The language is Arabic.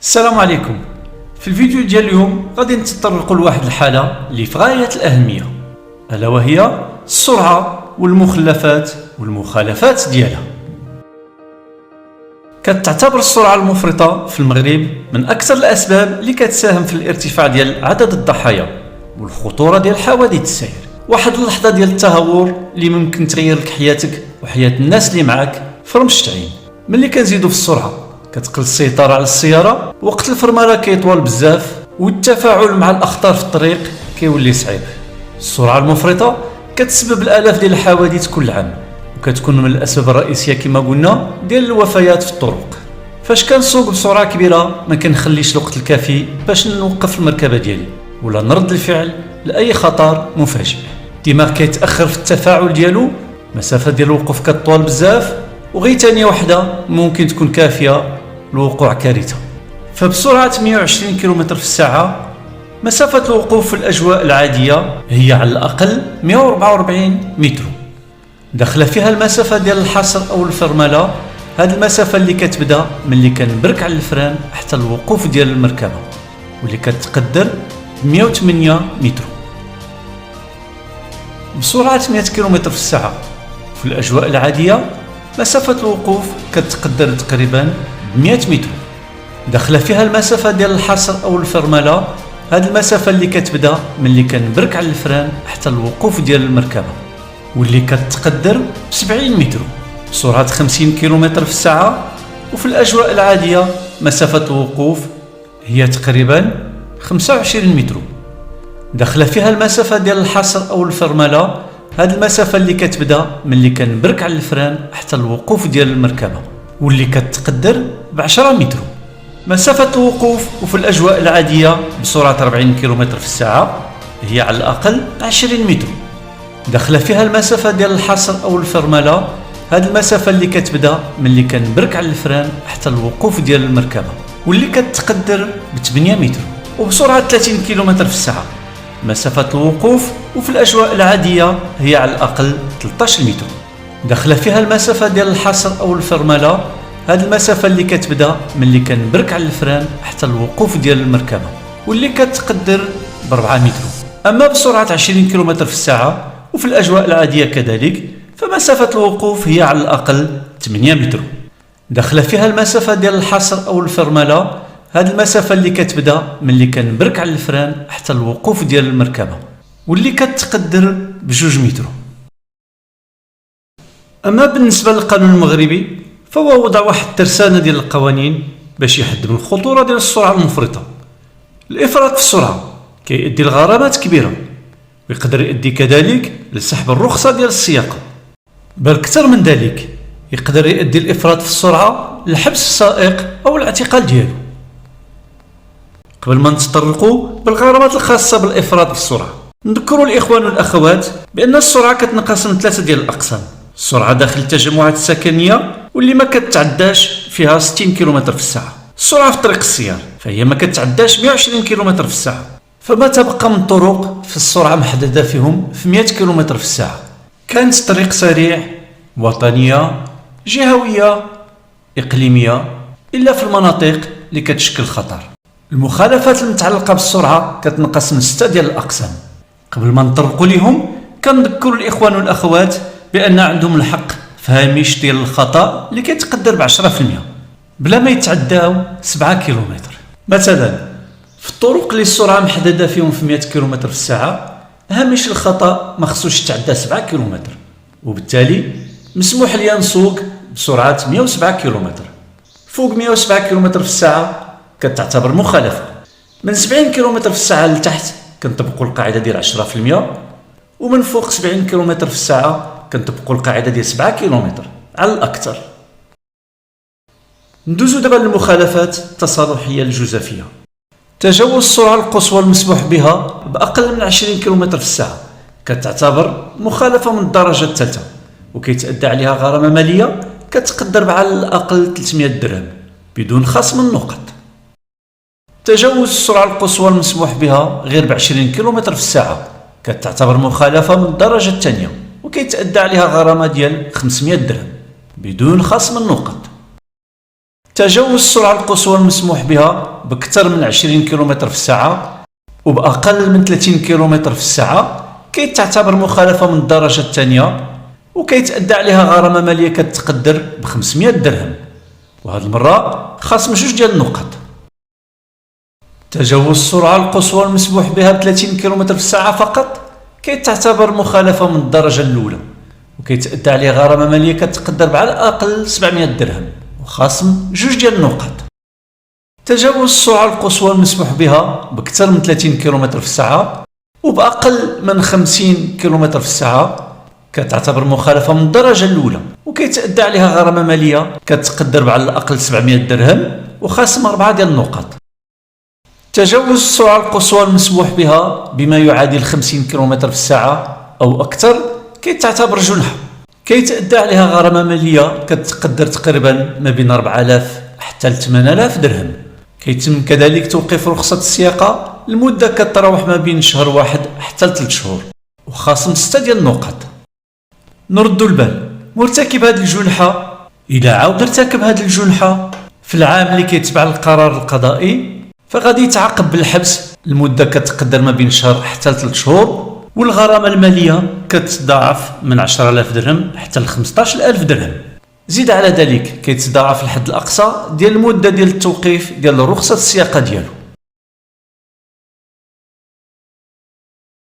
السلام عليكم. في الفيديو ديال اليوم غادي نتطرقوا لواحد الحالة اللي في غاية الأهمية، ألا وهي السرعة والمخلفات والمخالفات ديالها. كتعتبر السرعة المفرطة في المغرب من أكثر الأسباب اللي كتساهم في الارتفاع ديال عدد الضحايا والخطورة ديال حوادث السير. واحد اللحظة ديال التهور اللي ممكن تغير لك حياتك وحياة الناس اللي معاك في رمش عين. ملي كنزيدو في السرعة كتقل السيطرة على السيارة، وقت الفرملة كيطول بزاف والتفاعل مع الأخطار في الطريق كيولي صعيب. السرعة المفرطة كتسبب الآلاف ديال الحوادث كل عام، وكتكون من الأسباب الرئيسية كما قلنا ديال الوفيات في الطرق. فاش كنسوق بسرعة كبيرة ما كنخليش الوقت الكافي باش نوقف المركبة ديالي ولا نرد الفعل لأي خطر مفاجئ. الدماغ كيتأخر في التفاعل ديالو، مسافة ديال الوقوف كتطول بزاف، وغير ثانية واحدة ممكن تكون كافية لوقوع كارثة. فبسرعة 120 كم في الساعة مسافة الوقوف في الأجواء العادية هي على الأقل 144 متر. داخله فيها المسافة ديال الحصر أو الفرملة، هذه المسافة اللي كتبدا ملي كنبرك على الفران حتى الوقوف ديال المركبة، واللي كتقدر 108 متر. بسرعة 100 كم في الساعة في الأجواء العادية مسافة الوقوف كتقدر تقريبا 100 متر. داخله فيها المسافة ديال الحصر أو الفرملة، هذه المسافة اللي كتبدا ملي كنبرك على الفران حتى الوقوف ديال المركبة، واللي كتقدر 70 متر. بسرعة 50 كم في الساعة وفي الأجواء العادية مسافة الوقوف هي تقريبا 25 متر. داخله فيها المسافة ديال الحصر أو الفرملة، هذه المسافة اللي كتبدا ملي كنبرك على الفران حتى الوقوف ديال المركبة، واللي كتقدر ب10 متر. مسافة الوقوف وفي الأجواء العادية بسرعة 40 كم في الساعة هي على الأقل 20 متر. داخله فيها المسافة ديال الحصر أو الفرملة، هذه المسافة اللي كتبدا ملي كنبرك على الفران حتى الوقوف ديال المركبة، واللي كتقدر ب8 متر. وبسرعة 30 كم في الساعة مسافة الوقوف وفي الأجواء العادية هي على الأقل 13 متر. داخله فيها المسافة ديال الحصر أو الفرملة، هذه المسافة اللي كتبدا ملي كنبرك على الفران حتى الوقوف ديال المركبة، واللي كتقدر ب4 متر. أما بسرعة 20 كم في الساعة وفي الأجواء العادية كذلك فمسافة الوقوف هي على الأقل 8 متر. داخله فيها المسافة ديال الحصر أو الفرملة، هذه المسافة اللي كتبدا ملي كنبرك على الفران حتى الوقوف ديال المركبة، واللي كتقدر ب2 متر. أما بالنسبة للقانون المغربي فهو وضع واحد الترسانة ديال القوانين باش يحد من الخطورة ديال السرعة المفرطة. الإفراط في السرعة كيؤدي لغرامات كبيرة، ويقدر يؤدي كذلك لسحب الرخصة ديال السياقة، بل أكثر من ذلك يقدر يؤدي الإفراط في السرعة لحبس السائق أو الاعتقال ديالو. قبل ما نتطرقوا بالغرامات الخاصة بالإفراط في السرعة، نذكروا الإخوان والأخوات بأن السرعة كتنقسم ل3 ديال الأقسام: السرعة داخل التجمعات السكنية واللي ما كتعداش فيها 60 كم في الساعة. السرعة في طريق السيار فهي ما كتعداش 120 كم في الساعة. فما تبقى من طرق في السرعة محددة فيهم في 100 كم في الساعة، كانت طريق سريع، وطنية، جهوية، إقليمية، إلا في المناطق اللي كتشكل خطر. المخالفات المتعلقة بالسرعة كتنقسم ل6 ديال الأقسام. قبل ما نطرقوا ليهم كنذكر الإخوان والأخوات بأن عندهم الحق في هامش ديال الخطأ اللي كيتقدر ب10% بلا ما يتعداو 7 كم. مثلا في الطرق اللي السرعة محددة فيهم في 100 كم في الساعة هامش الخطأ ما خصوش يتعدى 7 كم، وبالتالي مسموح لي نسوق بسرعة 107 كم. فوق 107 كم في الساعة كتعتبر مخالفة. من 70 كم في الساعة لتحت كنطبقوا القاعدة ديال 10%، ومن فوق 70 كم في الساعة كنطبقوا القاعدة ديال 7 كم على الأكثر. ندوزو دابا للمخالفات التصالحية الجزافية. تجاوز السرعة القصوى المسموح بها بأقل من 20 كم في الساعة كتعتبر مخالفة من الدرجة الثالثة، وكيتأدى عليها غرامة مالية كتقدر على الأقل 300 درهم بدون خصم النقط. تجاوز السرعة القصوى المسموح بها غير ب20 كم في الساعة كتعتبر مخالفة من الدرجة الثانية، وكيتأدى عليها غرامة ديال 500 درهم بدون خصم النقط. تجاوز السرعة القصوى المسموح بها بأكثر من 20 كيلومتر في الساعة وبأقل من 30 كيلومتر في الساعة كيتعتبر مخالفة من الدرجة الثانية وكيتأدى عليها غرامة مالية كتقدر ب 500 درهم، وهذه المرة خصم 2 ديال النقط. تجاوز السرعة القصوى المسموح بها ب 30 كيلومتر في الساعة فقط كيتعتبر مخالفة من الدرجة الأولى وكيتأدى عليه غرامة مالية كتقدر على الأقل 700 درهم وخصم 2 ديال النقط. تجاوز السرعة القصوى المسموح بها بأكثر من 30 كيلومتر في الساعة وبأقل من 50 كيلومتر في الساعة كتعتبر مخالفة من الدرجة الأولى وكيتأدى عليها غرامة مالية كتقدر على الأقل 700 درهم وخصم 4 ديال النقط. تجاوز السرعة القصوى المسموح بها بما يعادل 50 كيلومتر في الساعة أو أكثر كيتعتبر جنحة كيتأدى عليها غرامة مالية كتقدر تقريبا ما بين 4000 حتى ل 8000 درهم. كيتم كذلك توقيف رخصة السياقة المدة كتراوح ما بين شهر واحد حتى ل 3 شهور وخصم 6 ديال النقط. نردوا البال، مرتكب هذه الجنحة إذا عاود ارتكب هذه الجنحة في العام اللي كيتبع القرار القضائي فغادي يتعاقب بالحبس المدة كتقدر ما بين شهر حتى ل 3 شهور والغرامة المالية كتضاعف من 10000 درهم حتى ل 15000 درهم. زيد على ذلك كيتضاعف الحد الأقصى ديال المدة ديال التوقيف ديال رخصة السياقة ديالو.